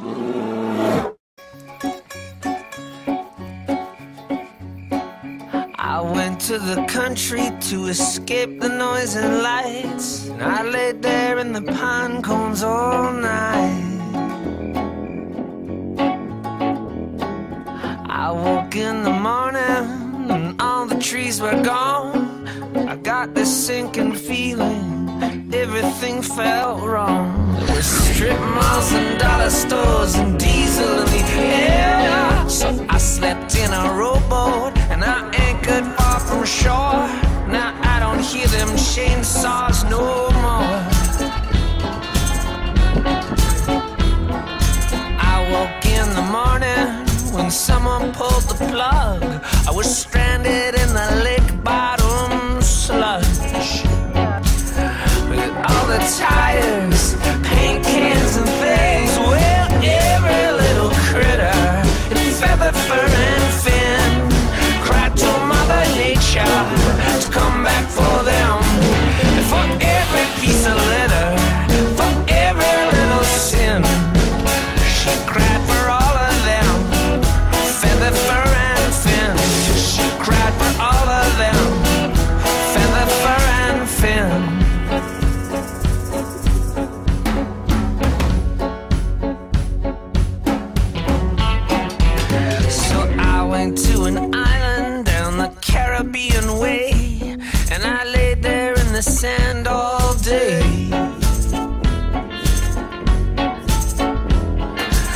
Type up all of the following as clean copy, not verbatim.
I went to the country to escape the noise and lights, and I laid there in the pine cones all night. I woke in the morning and all the trees were gone. I got this sinking feeling, everything felt wrong. There were strip malls and dollar stores and diesel in the air. So I slept in a rowboat and I anchored far from shore. Now I don't hear them chainsaws no more. I woke in the morning when someone pulled the plug. I was stranded in the lake bottom sludge, with all the tires, paint cans and things. Well, every little critter in feather, fur and fin cried to Mother Nature to come back for them. And for every piece of litter, for every little sin, she cried for all of them. Feather, fur and fin, she cried for all of them. Feather, fur and fin. To an island down the Caribbean way, and I laid there in the sand all day.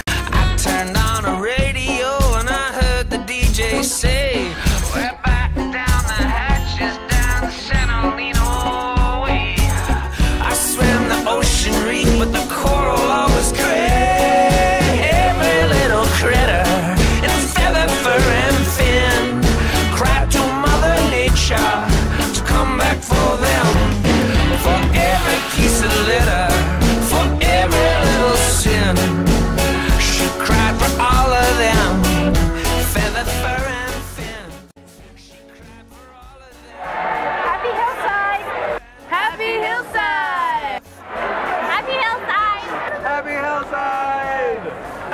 I turned on a radio and I heard the DJ say, we're back down the hatches down San Olino way. I swam the ocean reef, but the coral always gray. Every little critter in feather, fur and fin cried to Mother Nature to come back for them. For every piece of litter, for every little sin, she cried for all of them. Feather, fur and fin, she cried for all of them. Happy Hillside! Happy Hillside! Happy Hillside! Happy Hillside!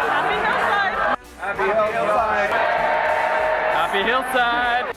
Happy Hillside! Happy Hillside! Happy Hillside!